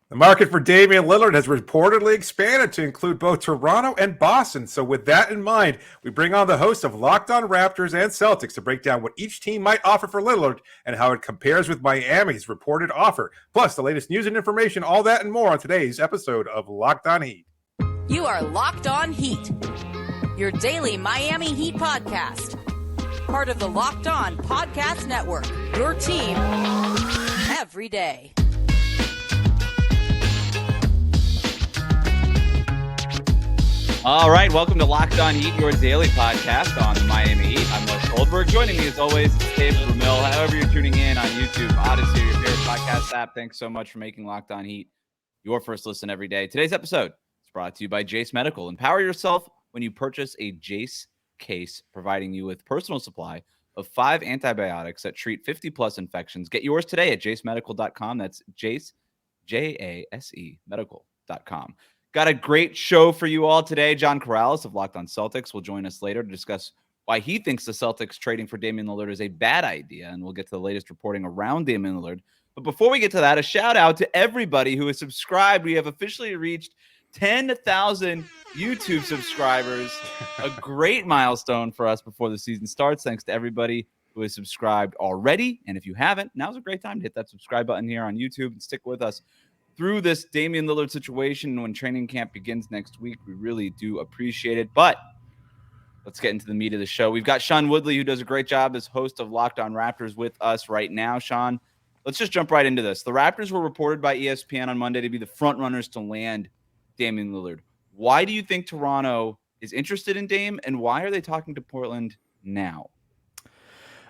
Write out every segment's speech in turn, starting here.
The market for Damian Lillard has reportedly expanded to include both Toronto and Boston. So with that in mind, we bring on the host of Locked On Raptors and Celtics to break down what each team might offer for Lillard and how it compares with Miami's reported offer. Plus, the latest news and information, all that and more on today's episode of Locked On Heat. You are Locked On Heat, your daily Miami Heat podcast. Part of the Locked On Podcast Network, your team every day. All right, welcome to Locked On Heat, your daily podcast on the Miami Heat. I'm Les Goldberg. Joining me, as always, is Dave Ramil. However you're tuning in on YouTube, Odyssey, your favorite podcast app, thanks so much for making Locked On Heat your first listen every day. Today's episode is brought to you by Jace Medical. Empower yourself when you purchase a Jace case, providing you with personal supply of 5 antibiotics that treat 50-plus infections. Get yours today at jacemedical.com. That's Jace, J-A-S-E, medical.com. Got a great show for you all today. John Karalis of Locked On Celtics will join us later to discuss why he thinks the Celtics trading for Damian Lillard is a bad idea, and we'll get to the latest reporting around Damian Lillard. But before we get to that, a shout-out to everybody who is subscribed. We have officially reached 10,000 YouTube subscribers, a great milestone for us before the season starts. Thanks to everybody who is subscribed already. And if you haven't, now's a great time to hit that subscribe button here on YouTube and stick with us through this Damian Lillard situation when training camp begins next week. We really do appreciate it. But let's get into the meat of the show. We've got Sean Woodley, who does a great job as host of Locked On Raptors, with us right now. Sean, let's just jump right into this. The Raptors were reported by ESPN on Monday to be the front runners to land Damian Lillard. Why do you think Toronto is interested in Dame, and why are they talking to Portland now?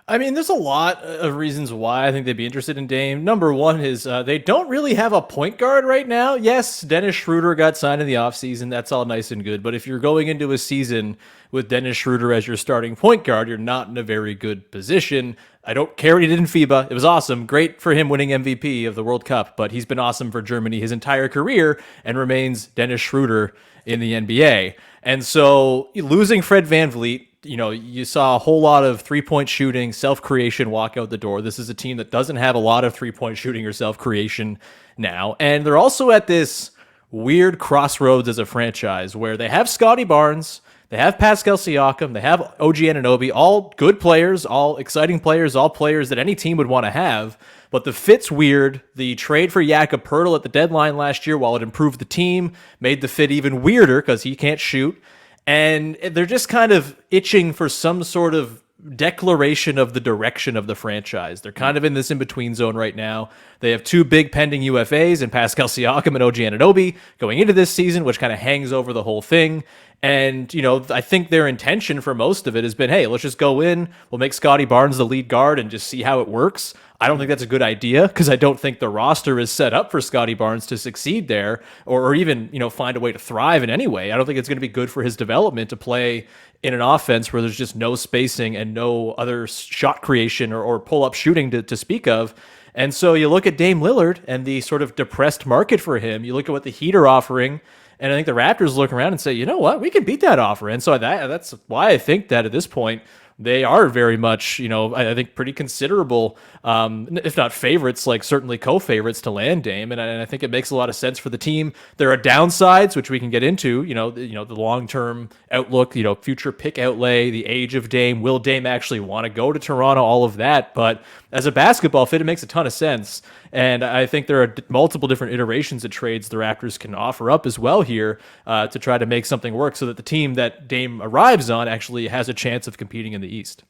I mean, there's a lot of reasons why I think they'd be interested in Dame. Number one is they don't really have a point guard right now. Yes, Dennis Schroeder got signed in the offseason. That's all nice and good. But if you're going into a season with Dennis Schroeder as your starting point guard, you're not in a very good position. I don't care what he did in FIBA. It was awesome. Great for him winning MVP of the World Cup. But he's been awesome for Germany his entire career and remains Dennis Schroeder in the NBA. And so losing Fred VanVleet, you saw a whole lot of three-point shooting, self-creation walk out the door. This is a team that doesn't have a lot of three-point shooting or self-creation now. And they're also at this weird crossroads as a franchise where they have Scotty Barnes, they have Pascal Siakam, they have OG Anunoby, all good players, all exciting players, all players that any team would want to have. But the fit's weird. The trade for Jakob Poeltl at the deadline last year, while it improved the team, made the fit even weirder because he can't shoot. And they're just kind of itching for some sort of declaration of the direction of the franchise. They're kind of in this in-between zone right now. They have 2 big pending UFAs in Pascal Siakam and OG Anunoby going into this season, which kind of hangs over the whole thing. And, I think their intention for most of it has been, hey, let's just go in, we'll make Scotty Barnes the lead guard and just see how it works. I don't think that's a good idea because I don't think the roster is set up for Scotty Barnes to succeed there or even, find a way to thrive in any way. I don't think it's going to be good for his development to play in an offense where there's just no spacing and no other shot creation or pull-up shooting to speak of. And so you look at Dame Lillard and the sort of depressed market for him. You look at what the Heat are offering, and I think the Raptors look around and say, you know what, we can beat that offer. And so that's why I think that at this point, they are very much, I think pretty considerable, if not favorites, like certainly co-favorites to land Dame. And I think it makes a lot of sense for the team. There are downsides, which we can get into, the long-term outlook, future pick outlay, the age of Dame. Will Dame actually want to go to Toronto? All of that. But as a basketball fit, it makes a ton of sense. And I think there are multiple different iterations of trades the Raptors can offer up as well here to try to make something work so that the team that Dame arrives on actually has a chance of competing in the East.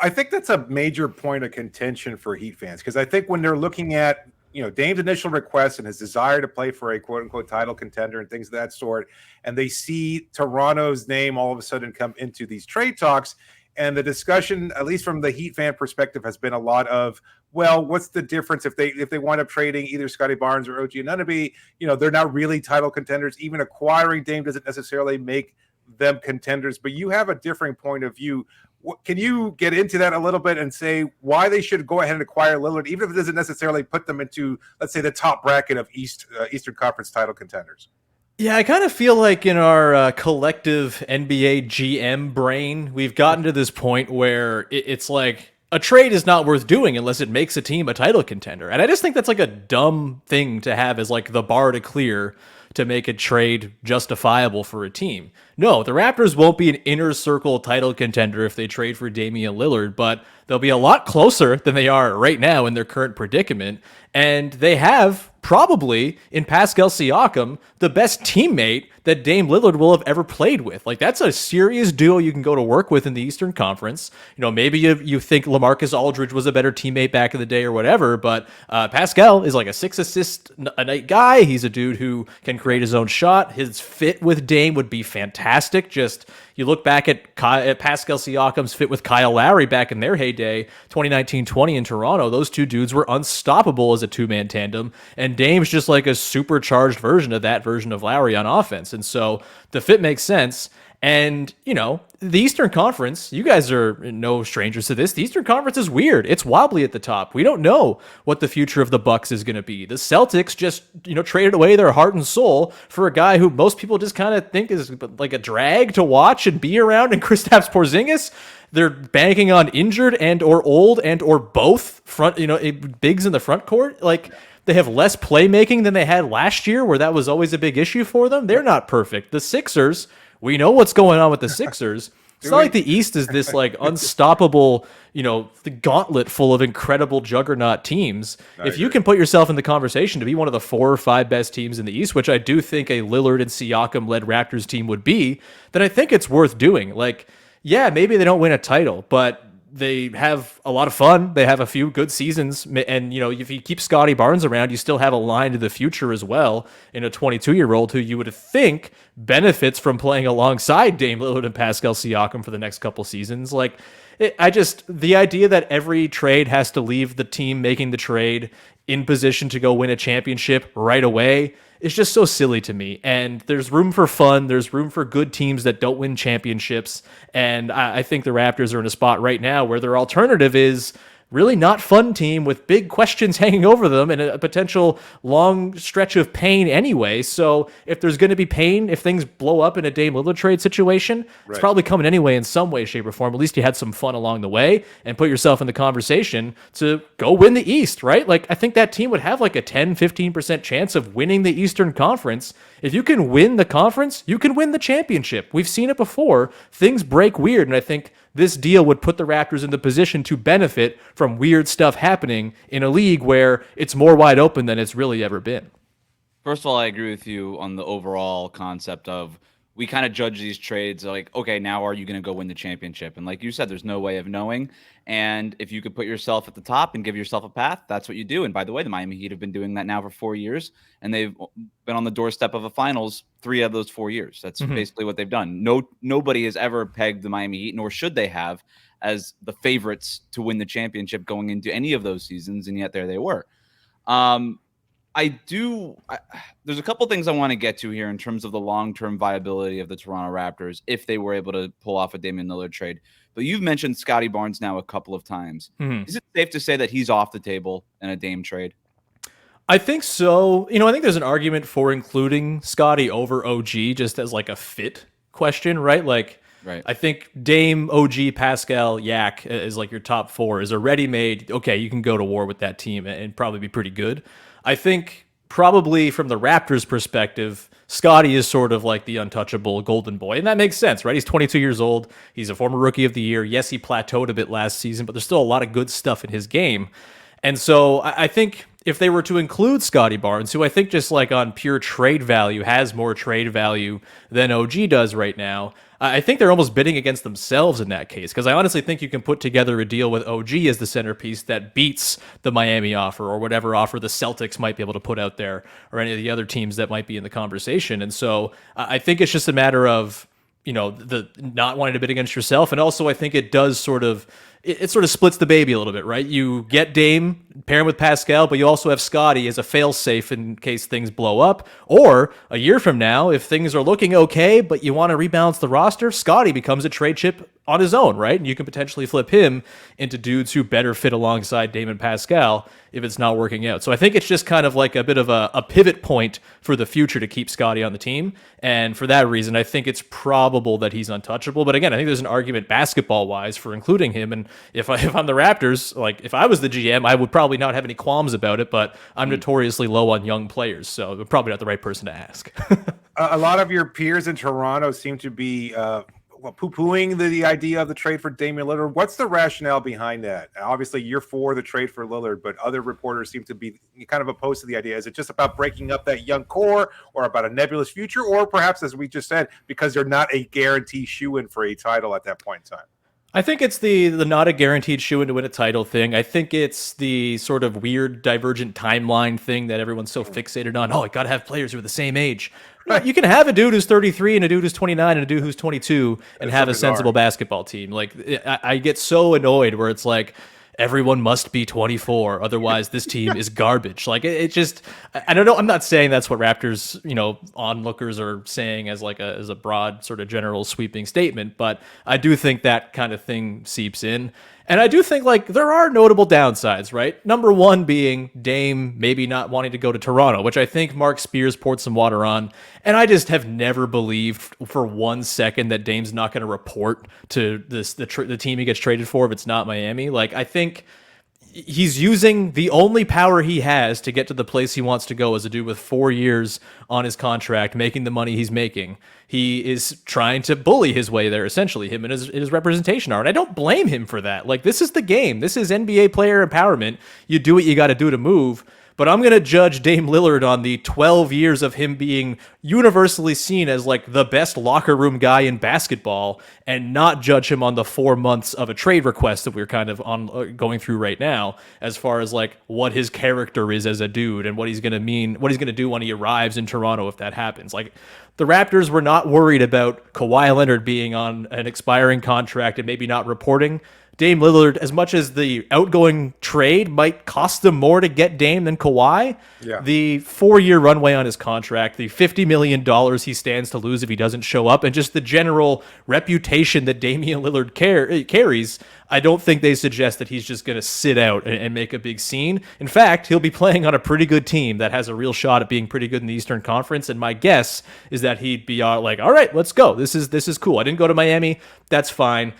I think that's a major point of contention for Heat fans because I think when they're looking at Dame's initial request and his desire to play for a quote-unquote title contender and things of that sort, and they see Toronto's name all of a sudden come into these trade talks, and the discussion, at least from the Heat fan perspective, has been a lot of, well, what's the difference if they wind up trading either Scotty Barnes or OG Anunoby? They're not really title contenders. Even acquiring Dame doesn't necessarily make them contenders, but you have a differing point of view. Can you get into that a little bit and say why they should go ahead and acquire Lillard, even if it doesn't necessarily put them into, let's say, the top bracket of Eastern Conference title contenders? Yeah, I kind of feel like in our collective NBA GM brain, we've gotten to this point where it's like a trade is not worth doing unless it makes a team a title contender. And I just think that's like a dumb thing to have as like the bar to clear to make a trade justifiable for a team. No, the Raptors won't be an inner circle title contender if they trade for Damian Lillard, but they'll be a lot closer than they are right now in their current predicament. And they have probably in Pascal Siakam the best teammate that Dame Lillard will have ever played with. Like, that's a serious duo you can go to work with in the Eastern Conference. You know, maybe you think LaMarcus Aldridge was a better teammate back in the day or whatever, but Pascal is like a 6 assist a night guy. He's a dude who can create his own shot. His fit with Dame would be fantastic. Just you look back at Pascal Siakam's fit with Kyle Lowry back in their heyday, 2019-20 in Toronto. Those two dudes were unstoppable as a two-man tandem, and Dame's just like a supercharged version of that version of Lowry on offense. And so the fit makes sense. And, you know, the Eastern Conference, you guys are no strangers to this. The Eastern Conference is weird. It's wobbly at the top. We don't know what the future of the Bucks is going to be. The Celtics just, you know, traded away their heart and soul for a guy who most people just kind of think is like a drag to watch and be around, and Kristaps Porzingis. They're banking on injured and or old and or both front, you know, bigs in the front court. Like, they have less playmaking than they had last year, where that was always a big issue for them. They're not perfect. The Sixers, we know what's going on with the Sixers. It's not like the East is this like unstoppable, you know, the gauntlet full of incredible juggernaut teams. If you can put yourself in the conversation to be one of the 4 or 5 best teams in the East, which I do think a Lillard and Siakam-led Raptors team would be, then I think it's worth doing. Like, yeah, maybe they don't win a title, but they have a lot of fun. They have a few good seasons. And, you know, if you keep Scotty Barnes around, you still have a line to the future as well in a 22-year-old who you would think benefits from playing alongside Dame Lillard and Pascal Siakam for the next couple seasons. Like, the idea that every trade has to leave the team making the trade in position to go win a championship right away is just so silly to me. And there's room for fun. There's room for good teams that don't win championships. And I think the Raptors are in a spot right now where their alternative is really not fun team with big questions hanging over them and a potential long stretch of pain anyway. So if there's going to be pain, if things blow up in a Dame Lillard trade situation, it's probably coming anyway in some way, shape, or form. At least you had some fun along the way and put yourself in the conversation to go win the East, right? Like, I think that team would have like a 10-15% chance of winning the Eastern Conference. If you can win the conference, you can win the championship. We've seen it before. Things break weird, and I think this deal would put the Raptors in the position to benefit from weird stuff happening in a league where it's more wide open than it's really ever been. First of all, I agree with you on the overall concept of we kind of judge these trades like, okay, now are you going to go win the championship? And like you said, there's no way of knowing. And if you could put yourself at the top and give yourself a path, that's what you do. And by the way, the Miami Heat have been doing that now for 4 years, and they've been on the doorstep of a finals 3 of those 4 years. That's basically what they've done. Nobody has ever pegged the Miami Heat, nor should they have, as the favorites to win the championship going into any of those seasons. And yet there they were. There's a couple things I want to get to here in terms of the long-term viability of the Toronto Raptors if they were able to pull off a Damian Lillard trade. But you've mentioned Scotty Barnes now a couple of times. Is it safe to say that he's off the table in a Dame trade? I think so. You know, I think there's an argument for including Scotty over OG just as like a fit question, right? Like, right. I think Dame, OG, Pascal, Yak is like your top 4 is a ready-made, okay, you can go to war with that team and probably be pretty good. I think probably from the Raptors' perspective, Scotty is sort of like the untouchable golden boy. And that makes sense, right? He's 22 years old. He's a former rookie of the year. Yes, he plateaued a bit last season, but there's still a lot of good stuff in his game. And so I think if they were to include Scotty Barnes, who I think just like on pure trade value has more trade value than OG does right now, I think they're almost bidding against themselves in that case, because I honestly think you can put together a deal with OG as the centerpiece that beats the Miami offer or whatever offer the Celtics might be able to put out there or any of the other teams that might be in the conversation. And so I think it's just a matter of, you know, the not wanting to bid against yourself. And also I think it does sort of splits the baby a little bit, right? You get Dame, pair him with Pascal, but you also have Scotty as a fail-safe in case things blow up. Or a year from now, if things are looking okay, but you want to rebalance the roster, Scotty becomes a trade chip on his own, right? And you can potentially flip him into dudes who better fit alongside Dame and Pascal if it's not working out. So I think it's just kind of like a bit of a pivot point for the future to keep Scotty on the team. And for that reason, I think it's probable that he's untouchable. But again, I think there's an argument basketball-wise for including him. And if I'm the Raptors, like if I was the GM, I would probably not have any qualms about it, but I'm notoriously low on young players, so I'm probably not the right person to ask. A lot of your peers in Toronto seem to be poo-pooing the idea of the trade for Damian Lillard. What's the rationale behind that? Obviously, you're for the trade for Lillard, but other reporters seem to be kind of opposed to the idea. Is it just about breaking up that young core, or about a nebulous future, or perhaps, as we just said, because they're not a guarantee shoe-in for a title at that point in time? I think it's the not a guaranteed shoe-in to win a title thing. I think it's the sort of weird divergent timeline thing that everyone's so fixated on. Oh, I got to have players who are the same age. Right. You can have a dude who's 33 and a dude who's 29 and a dude who's 22 and have a sensible basketball team. Like I get so annoyed where it's like, everyone must be 24, otherwise this team is garbage. Like it just, I don't know. I'm not saying that's what Raptors, onlookers are saying as a broad sort of general sweeping statement, but I do think that kind of thing seeps in. And I do think like there are notable downsides, right? Number one being Dame maybe not wanting to go to Toronto, which I think Mark Spears poured some water on. And I just have never believed for 1 second that Dame's not going to report to the team he gets traded for if it's not Miami. Like I think he's using the only power he has to get to the place he wants to go as a dude with 4 years on his contract, making the money he's making. He is trying to bully his way there, essentially, him and his representation are. And I don't blame him for that. Like, this is the game. This is NBA player empowerment. You do what you got to do to move. But I'm going to judge Dame Lillard on the 12 years of him being universally seen as like the best locker room guy in basketball and not judge him on the 4 months of a trade request that we're kind of on going through right now, as far as like what his character is as a dude and what he's going to do when he arrives in Toronto if that happens. Like the Raptors were not worried about Kawhi Leonard being on an expiring contract and maybe not reporting. Dame Lillard, as much as the outgoing trade might cost them more to get Dame than Kawhi, the 4-year runway on his contract, the $50 million he stands to lose if he doesn't show up, and just the general reputation that Damian Lillard carries, I don't think they suggest that he's just going to sit out and make a big scene. In fact, he'll be playing on a pretty good team that has a real shot at being pretty good in the Eastern Conference, and my guess is that he'd be like, all right, let's go. This is cool. I didn't go to Miami. That's fine.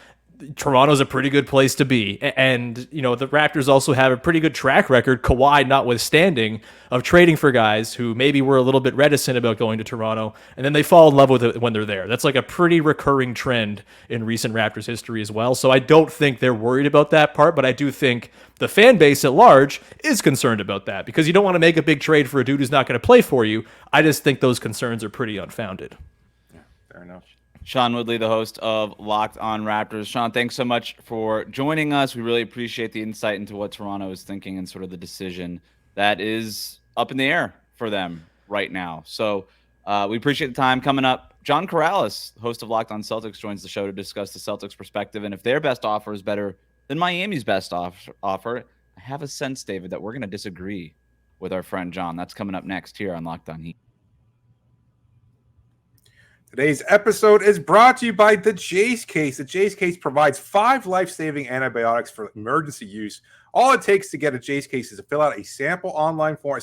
Toronto's a pretty good place to be. And, the Raptors also have a pretty good track record, Kawhi notwithstanding, of trading for guys who maybe were a little bit reticent about going to Toronto, and then they fall in love with it when they're there. That's like a pretty recurring trend in recent Raptors history as well. So I don't think they're worried about that part, but I do think the fan base at large is concerned about that because you don't want to make a big trade for a dude who's not going to play for you. I just think those concerns are pretty unfounded. Yeah, fair enough. Sean Woodley, the host of Locked On Raptors. Sean, thanks so much for joining us. We really appreciate the insight into what Toronto is thinking and sort of the decision that is up in the air for them right now. So we appreciate the time. Coming up, John Karalis, host of Locked On Celtics, joins the show to discuss the Celtics' perspective and if their best offer is better than Miami's best offer. I have a sense, David, that we're going to disagree with our friend John. That's coming up next here on Locked On Heat. Today's episode is brought to you by the Jase Case. The Jase Case provides 5 life-saving antibiotics for emergency use. All it takes to get a Jase Case is to fill out a simple online form.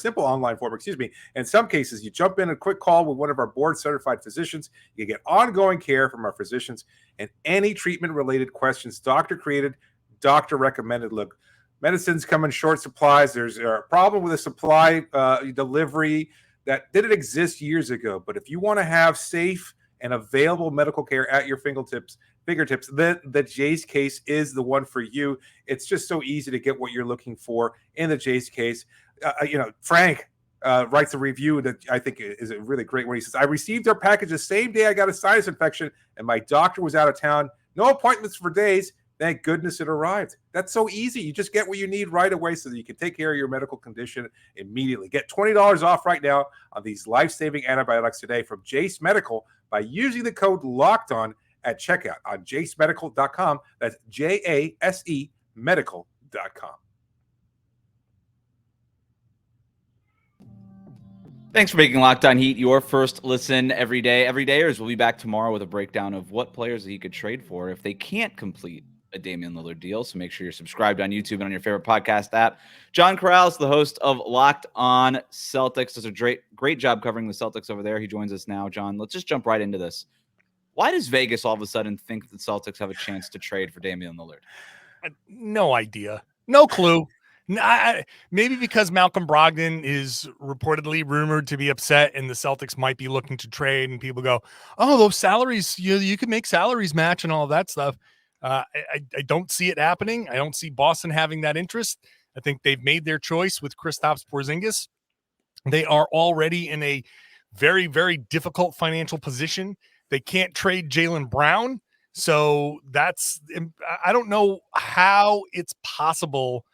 In some cases, you jump in a quick call with one of our board-certified physicians. You get ongoing care from our physicians and any treatment-related questions, doctor-created, doctor-recommended. Look, medicines come in short supplies. There's a problem with the supply delivery that didn't exist years ago. But if you want to have safe and available medical care at your fingertips, then the Jase Case is the one for you. It's just so easy to get what you're looking for in the Jase Case. Frank writes a review that I think is a really great one. He says, I received their package the same day I got a sinus infection and my doctor was out of town. No appointments for days. Thank goodness it arrived. That's so easy. You just get what you need right away so that you can take care of your medical condition immediately. Get $20 off right now on these life-saving antibiotics today from Jase Medical by using the code LOCKEDON at checkout on jasemedical.com. That's JASE medical.com. Thanks for making Locked On Heat your first listen every day. Everydayers will be back tomorrow with a breakdown of what players that he could trade for if they can't complete a Damian Lillard deal. So make sure you're subscribed on YouTube and on your favorite podcast app. John Karalis, the host of Locked On Celtics, does a great job covering the Celtics over there. He joins us now. John, let's just jump right into this. Why does Vegas all of a sudden think that the Celtics have a chance to trade for Damian Lillard? No idea. No clue. Maybe because Malcolm Brogdon is reportedly rumored to be upset and the Celtics might be looking to trade, and people go, oh, those salaries, you can make salaries match and all of that stuff. I don't see it happening. I don't see Boston having that interest. I think they've made their choice with Kristaps Porzingis. They are already in a very, very difficult financial position. They can't trade Jaylen Brown. So I don't know how it's possible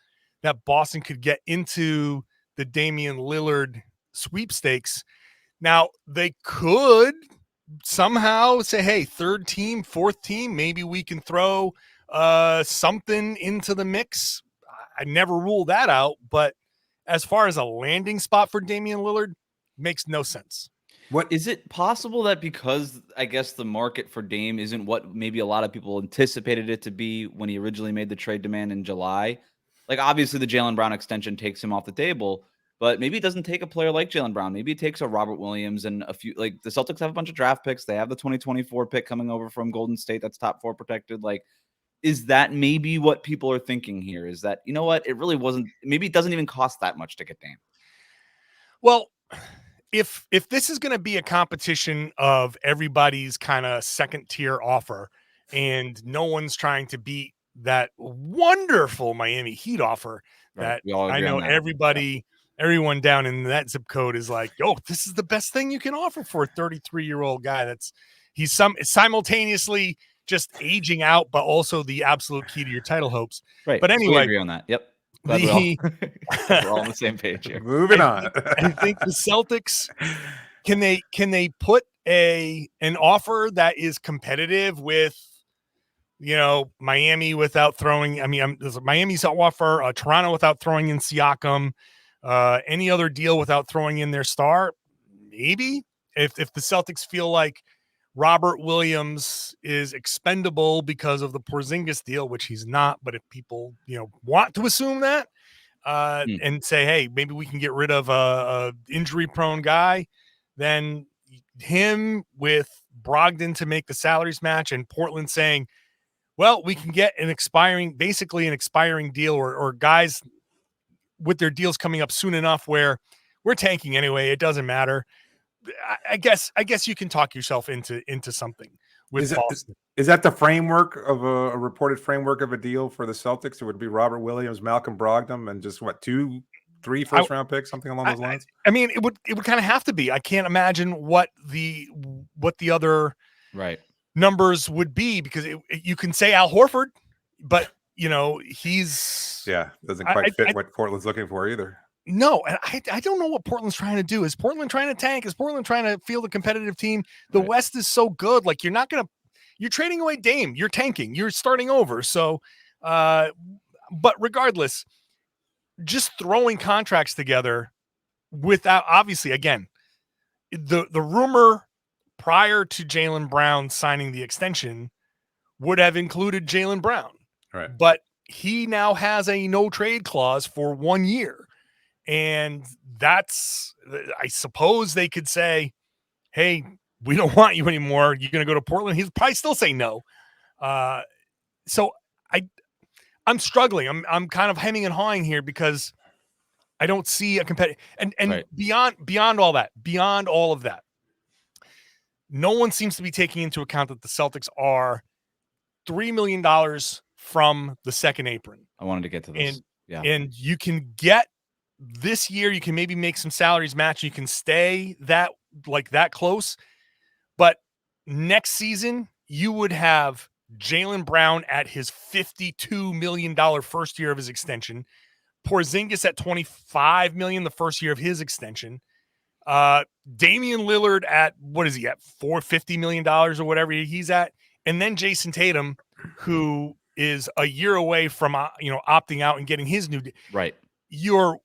that Boston could get into the Damian Lillard sweepstakes. Now, they could somehow say, hey, third team, fourth team, maybe we can throw something into the mix. I never rule that out, but as far as a landing spot for Damian Lillard, makes no sense. What is it possible that because I guess the market for Dame isn't what maybe a lot of people anticipated it to be when he originally made the trade demand in July? Like, obviously the Jaylen Brown extension takes him off the table, but maybe it doesn't take a player like Jaylen Brown. Maybe it takes a Robert Williams and a few, like the Celtics have a bunch of draft picks. They have the 2024 pick coming over from Golden State. That's top 4 protected. Like, is that maybe what people are thinking here? Is that, you know what? It really wasn't, maybe it doesn't even cost that much to get Dame. Well, if this is going to be a competition of everybody's kind of second tier offer and no one's trying to beat that wonderful Miami Heat offer that I know everyone down in that zip code is like, oh, this is the best thing you can offer for a 33-year-old guy. He's simultaneously just aging out, but also the absolute key to your title hopes. Right. But anyway, we agree on that. Yep. We're all on the same page here. Moving on. I think the Celtics can they put an offer that is competitive with, Miami without throwing. I mean, there's a Miami's offer, Toronto without throwing in Siakam, any other deal without throwing in their star. Maybe if the Celtics feel like Robert Williams is expendable because of the Porzingis deal, which he's not, but if people, want to assume that and say, hey, maybe we can get rid of a injury-prone guy, then him with Brogdon to make the salaries match and Portland saying, well, we can get an expiring deal or guys with their deals coming up soon enough where we're tanking anyway. It doesn't matter. I guess you can talk yourself into something with Boston. Is that the framework of a reported framework of a deal for the Celtics? It would be Robert Williams, Malcolm Brogdon, and just 2-3 first round picks, something along those lines. I mean, it would kind of have to be. I can't imagine what the other numbers would be, because you can say Al Horford, but he's doesn't quite fit what Portland's looking for either. No, and I don't know what Portland's trying to do. Is Portland trying to tank? Is Portland trying to field a competitive team? The West is so good. Like, you're trading away Dame. You're tanking. You're starting over. So, but regardless, just throwing contracts together without, obviously, again, the rumor prior to Jaylen Brown signing the extension would have included Jaylen Brown. Right. But he now has a no trade clause for 1 year. And I suppose they could say, hey, we don't want you anymore. You're going to go to Portland. He'll probably still say no. So I'm struggling. I'm kind of hemming and hawing here because I don't see a competitive and beyond all of that, no one seems to be taking into account that the Celtics are $3 million from the second apron. I wanted to get to this. And you can get this year, you can maybe make some salaries match. You can stay that close. But next season, you would have Jaylen Brown at his $52 million first year of his extension. Porzingis at $25 million the first year of his extension. Damian Lillard at, what is he at, $450 million or whatever he's at. And then Jason Tatum, who is a year away from opting out and getting his new deal. Right. You're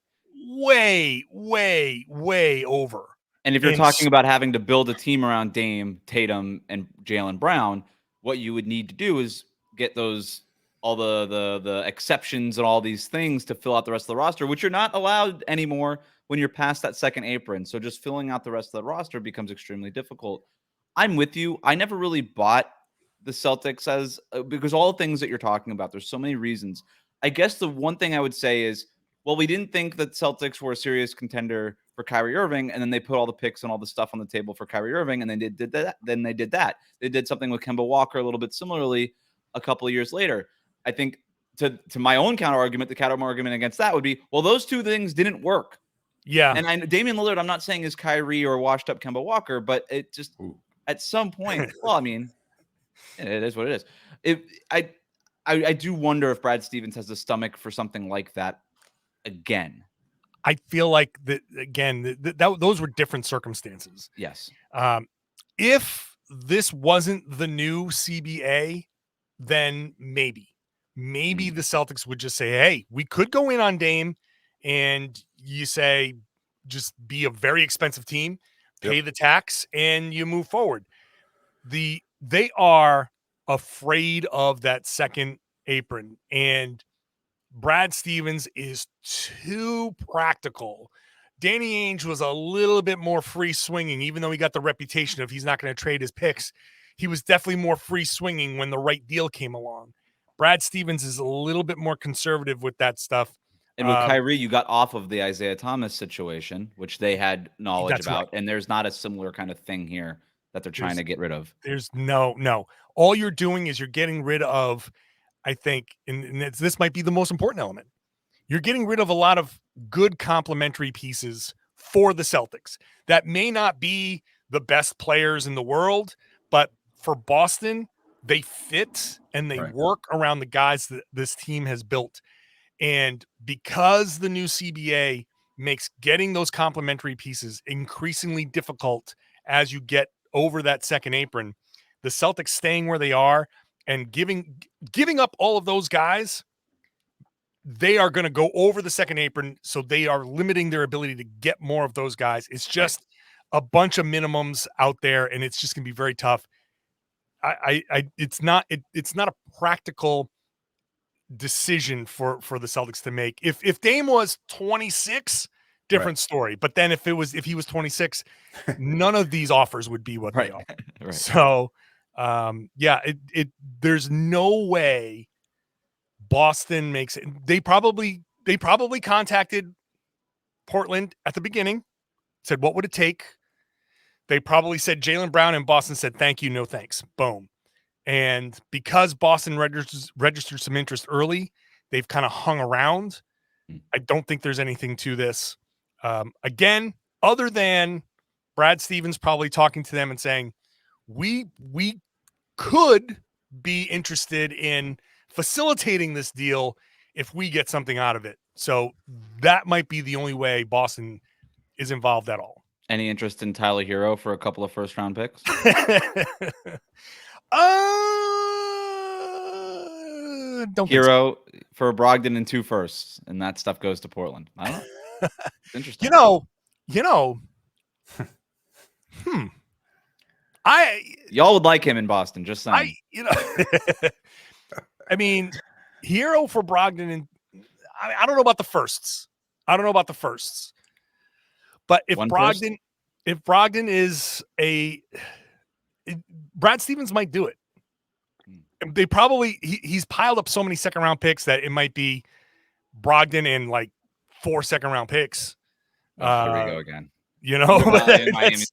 way, way, way over. And if you're talking about having to build a team around Dame, Tatum, and Jaylen Brown, what you would need to do is get all the exceptions and all these things to fill out the rest of the roster, which you're not allowed anymore when you're past that second apron. So just filling out the rest of the roster becomes extremely difficult. I'm with you. I never really bought the Celtics as because all the things that you're talking about, there's so many reasons. I guess the one thing I would say is, well, we didn't think that Celtics were a serious contender for Kyrie Irving, and then they put all the picks and all the stuff on the table for Kyrie Irving, and then they did that. Then they did that. They did something with Kemba Walker a little bit similarly a couple of years later. I think to my own counter argument, the counter argument against that would be, well, those two things didn't work. Yeah. And Damian Lillard, I'm not saying is Kyrie or washed up Kemba Walker, but it just at some point, well, I mean, it is what it is. I do wonder if Brad Stevens has the stomach for something like that again. I feel like that again. Those were different circumstances. Yes. If this wasn't the new CBA, then maybe the Celtics would just say, "Hey, we could go in on Dame," and you say, "Just be a very expensive team, pay the tax, and you move forward." They are afraid of that second apron, and Brad Stevens is too practical. Danny Ainge was a little bit more free swinging, even though he got the reputation of he's not going to trade his picks. He was definitely more free swinging when the right deal came along. Brad Stevens is a little bit more conservative with that stuff. And with Kyrie, you got off of the Isaiah Thomas situation, which they had knowledge about. Right. And there's not a similar kind of thing here that they're trying to get rid of. There's no. All you're doing is you're getting rid of, I think, and this might be the most important element. You're getting rid of a lot of good complementary pieces for the Celtics that may not be the best players in the world, but for Boston, they fit and they work around the guys that this team has built. And because the new CBA makes getting those complementary pieces increasingly difficult as you get over that second apron, the Celtics staying where they are and giving up all of those guys, they are going to go over the second apron. So they are limiting their ability to get more of those guys. It's just a bunch of minimums out there, and it's just going to be very tough. It's not a practical decision for the Celtics to make. If Dame was 26, different story. But then if he was 26, none of these offers would be what they are. Right. So there's no way Boston makes it. They probably contacted Portland at the beginning, said, what would it take? They probably said Jaylen Brown, and Boston said, thank you, no thanks. Boom. And because Boston registered some interest early, they've kind of hung around. I don't think there's anything to this. Again, other than Brad Stevens probably talking to them and saying, we could be interested in facilitating this deal if we get something out of it. So that might be the only way Boston is involved at all. Any interest in Tyler Hero for a couple of first-round picks? Don't Hero for Brogdon and 2 firsts, and that stuff goes to Portland. I don't know. It's interesting. Y'all would like him in Boston, just saying. I mean, Hero for Brogdon, and I don't know about the firsts. But if Brogdon is Brad Stevens might do it. They probably he's piled up so many second round picks that it might be Brogdon and like 4 second round picks. Here we go again. Miami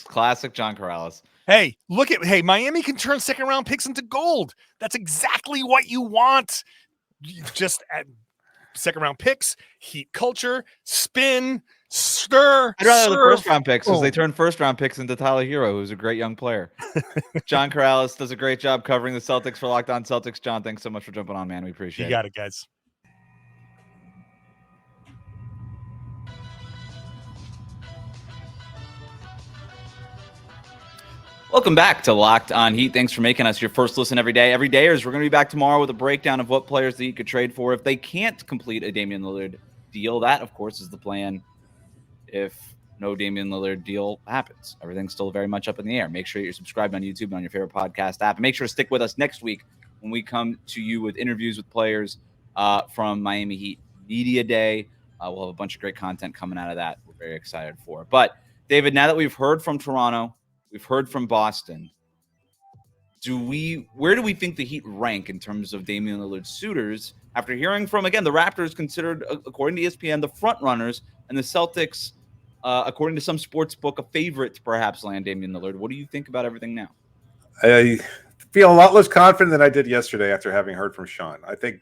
classic John Karalis. Hey, Miami can turn second round picks into gold. That's exactly what you want. Just add second round picks, heat culture, spin, stir. I'd rather the first round picks because they turn first round picks into Tyler Hero, who's a great young player. John Karalis does a great job covering the Celtics for Locked On Celtics. John, thanks so much for jumping on, man. We appreciate it. You got it, guys. Welcome back to Locked On Heat. Thanks for making us your first listen every day. Every dayers, we're going to be back tomorrow with a breakdown of what players the Heat could trade for if they can't complete a Damian Lillard deal. That, of course, is the plan if no Damian Lillard deal happens. Everything's still very much up in the air. Make sure you're subscribed on YouTube and on your favorite podcast app. And make sure to stick with us next week when we come to you with interviews with players from Miami Heat Media Day. We'll have a bunch of great content coming out of that. We're very excited for it. But, David, now that we've heard from Toronto, we've heard from Boston, where do we think the Heat rank in terms of Damian Lillard suitors after hearing from, again, the Raptors considered, according to ESPN, the front runners, and the Celtics, according to some sports book, a favorite to perhaps land Damian Lillard? What do you think about everything now? I feel a lot less confident than I did yesterday after having heard from Sean. I think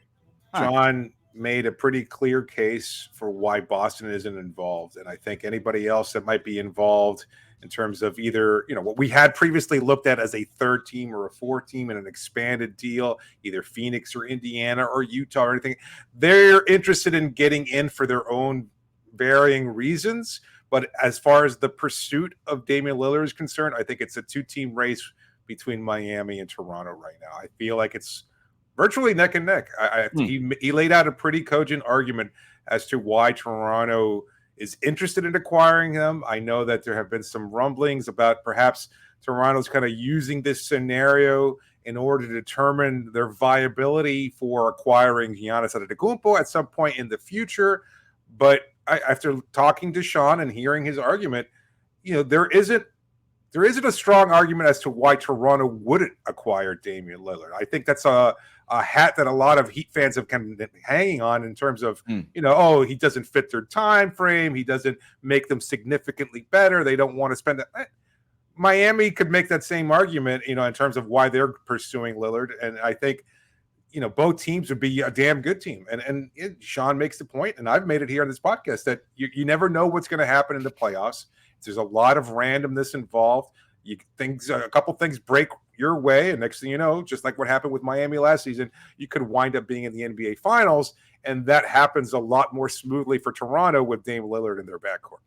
John made a pretty clear case for why Boston isn't involved. And I think anybody else that might be involved in terms of either, what we had previously looked at as a third team or a fourth team in an expanded deal, either Phoenix or Indiana or Utah or anything, they're interested in getting in for their own varying reasons. But as far as the pursuit of Damian Lillard is concerned, I think it's a two-team race between Miami and Toronto right now. I feel like it's virtually neck and neck. He laid out a pretty cogent argument as to why Toronto is interested in acquiring him. I know that there have been some rumblings about perhaps Toronto's kind of using this scenario in order to determine their viability for acquiring Giannis Antetokounmpo at some point in the future. But after talking to Sean and hearing his argument, there isn't a strong argument as to why Toronto wouldn't acquire Damian Lillard. I think that's a hat that a lot of Heat fans have kind of been hanging on in terms of, he doesn't fit their time frame. He doesn't make them significantly better. They don't want to spend that. Miami could make that same argument, in terms of why they're pursuing Lillard. And I think, both teams would be a damn good team. And Sean makes the point, and I've made it here on this podcast, that you never know what's going to happen in the playoffs. There's a lot of randomness involved. A couple things break your way, and next thing you know, just like what happened with Miami last season, you could wind up being in the NBA Finals, and that happens a lot more smoothly for Toronto with Dame Lillard in their backcourt.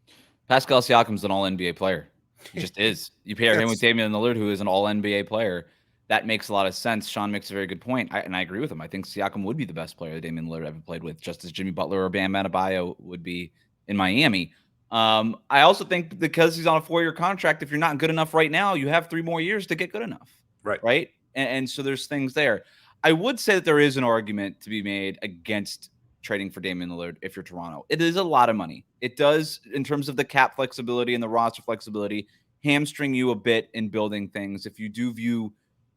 Pascal Siakam's an all-NBA player. He just is. You pair him with Damian Lillard, who is an all-NBA player. That makes a lot of sense. Sean makes a very good point, and I agree with him. I think Siakam would be the best player that Damian Lillard ever played with, just as Jimmy Butler or Bam Adebayo would be in Miami. I also think because he's on a 4-year contract, if you're not good enough right now, you have 3 more years to get good enough. Right. And so there's things there. I would say that there is an argument to be made against trading for Damian Lillard if you're Toronto. It is a lot of money. It does, in terms of the cap flexibility and the roster flexibility, hamstring you a bit in building things. If you do view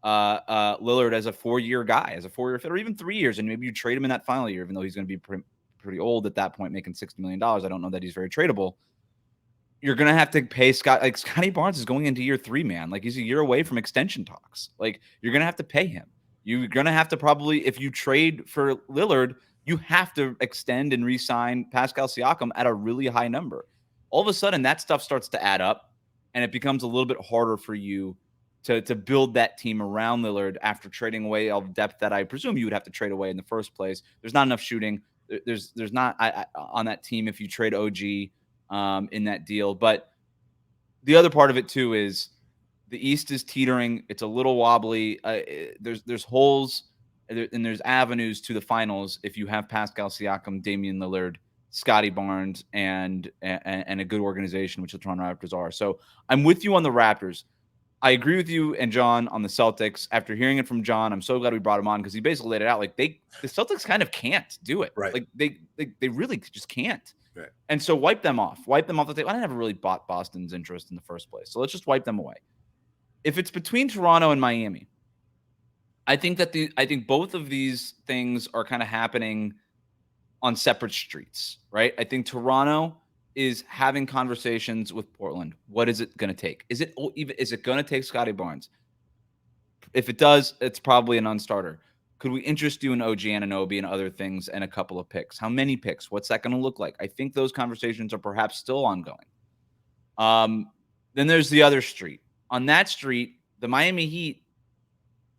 Lillard as a 4-year guy, as a 4-year fit, or even 3 years, and maybe you trade him in that final year, even though he's going to be pretty old at that point, making $60 million. I don't know that he's very tradable. You're going to have to pay Scotty Barnes is going into year 3, man. Like, he's a year away from extension talks. Like, you're going to have to pay him. You're going to have to probably, if you trade for Lillard, you have to extend and re-sign Pascal Siakam at a really high number. All of a sudden, that stuff starts to add up, and it becomes a little bit harder for you to build that team around Lillard after trading away all the depth that I presume you would have to trade away in the first place. There's not enough shooting. There's not on that team if you trade OG in that deal. But the other part of it too is the East is teetering. It's a little wobbly. There's holes and there's avenues to the finals if you have Pascal Siakam, Damian Lillard, Scotty Barnes, and a good organization, which the Toronto Raptors are. So I'm with you on the Raptors. I agree with you and John on the Celtics. After hearing it from John, I'm so glad we brought him on because he basically laid it out. Like, the Celtics kind of can't do it. Right. Like they really just can't. Right. And so wipe them off the table. I never really bought Boston's interest in the first place. So let's just wipe them away. If it's between Toronto and Miami, I think both of these things are kind of happening on separate streets, right? I think Toronto is having conversations with Portland. What is it going to take? Is it going to take Scotty Barnes? If it does, it's probably a non-starter. Could we interest you in OG Anunoby and other things and a couple of picks? How many picks? What's that going to look like? I think those conversations are perhaps still ongoing. Then there's the other street. On that street, the Miami Heat,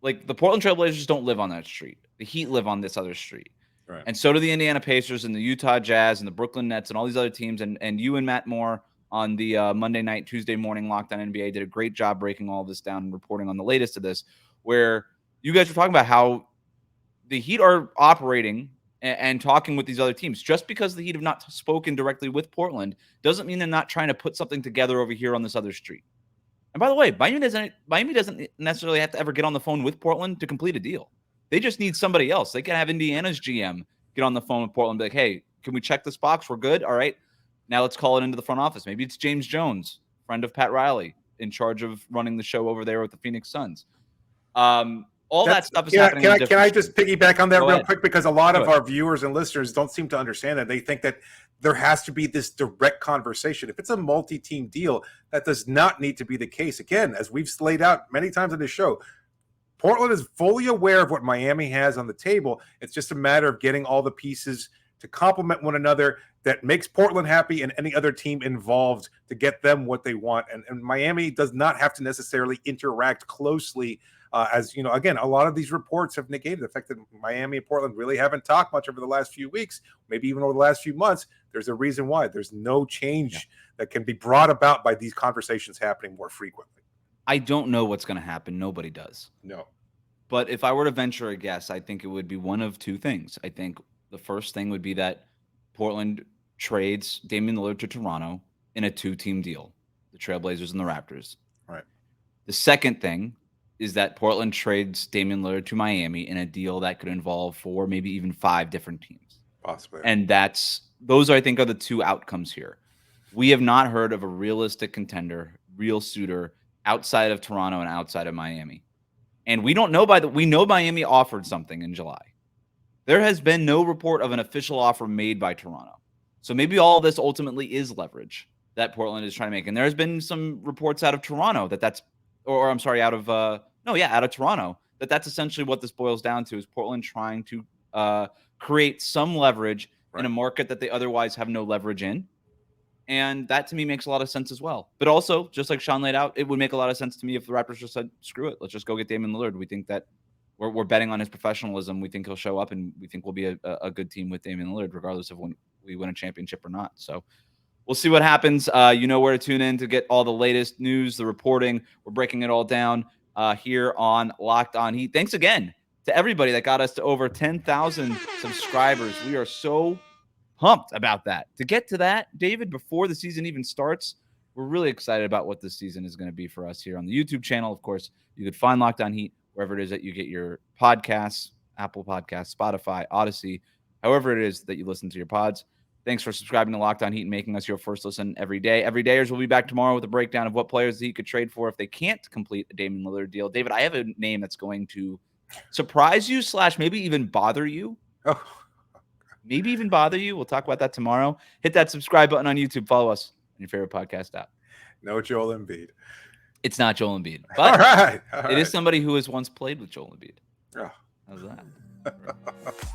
like the Portland Trailblazers don't live on that street. The Heat live on this other street. Right. And so do the Indiana Pacers and the Utah Jazz and the Brooklyn Nets and all these other teams. And you and Matt Moore on the Monday night, Tuesday morning Locked On NBA did a great job breaking all of this down and reporting on the latest of this, where you guys were talking about how the Heat are operating and talking with these other teams. Just because the Heat have not spoken directly with Portland doesn't mean they're not trying to put something together over here on this other street. And by the way, Miami doesn't necessarily have to ever get on the phone with Portland to complete a deal. They just need somebody else. They can have Indiana's GM get on the phone with Portland and be like, hey, can we check this box? We're good. All right. Now let's call it into the front office. Maybe it's James Jones, friend of Pat Riley, in charge of running the show over there with the Phoenix Suns. All that stuff is happening. Can I just piggyback on that Go real ahead. quick? Because a lot of our viewers and listeners don't seem to understand that. They think that there has to be this direct conversation. If it's a multi-team deal, that does not need to be the case. Again, as we've laid out many times on this show, Portland is fully aware of what Miami has on the table. It's just a matter of getting all the pieces to complement one another that makes Portland happy and any other team involved to get them what they want. And Miami does not have to necessarily interact closely. As you know, again, a lot of these reports have negated the fact that Miami and Portland really haven't talked much over the last few weeks, maybe even over the last few months. There's a reason why. There's no change that can be brought about by these conversations happening more frequently. I don't know what's going to happen. Nobody does. No. But if I were to venture a guess, I think it would be one of two things. I think the first thing would be that Portland trades Damian Lillard to Toronto in a 2-team deal, the Trailblazers and the Raptors. Right. The second thing is that Portland trades Damian Lillard to Miami in a deal that could involve 4, maybe even 5 different teams. Possibly. And those I think are the two outcomes here. We have not heard of a realistic contender, real suitor outside of Toronto and outside of Miami. And we don't know we know Miami offered something in July. There has been no report of an official offer made by Toronto. So maybe all of this ultimately is leverage that Portland is trying to make. And there's been some reports out of Toronto out of Toronto, that's essentially what this boils down to, is Portland trying to create some leverage in a market that they otherwise have no leverage in. And that to me makes a lot of sense as well. But also, just like Sean laid out, it would make a lot of sense to me if the Raptors just said, screw it, let's just go get Damian Lillard. We think that we're betting on his professionalism. We think he'll show up, and we think we'll be a good team with Damian Lillard, regardless of when we win a championship or not. So we'll see what happens. You know where to tune in to get all the latest news, the reporting. We're breaking it all down here on Locked On Heat. Thanks again to everybody that got us to over 10,000 subscribers. We are so pumped about that. To get to that, David, before the season even starts, we're really excited about what this season is going to be for us here on the YouTube channel. Of course, you could find Locked On Heat wherever it is that you get your podcasts, Apple Podcasts, Spotify, Odyssey, however it is that you listen to your pods. Thanks for subscribing to Locked On Heat and making us your first listen every day. Everydayers will be back tomorrow with a breakdown of what players the Heat could trade for if they can't complete a Damian Lillard deal. David, I have a name that's going to surprise you / maybe even bother you. Oh. Maybe even bother you. We'll talk about that tomorrow. Hit that subscribe button on YouTube. Follow us on your favorite podcast app. No Joel Embiid. It's not Joel Embiid. But all right. It is somebody who has once played with Joel Embiid. Oh. How's that?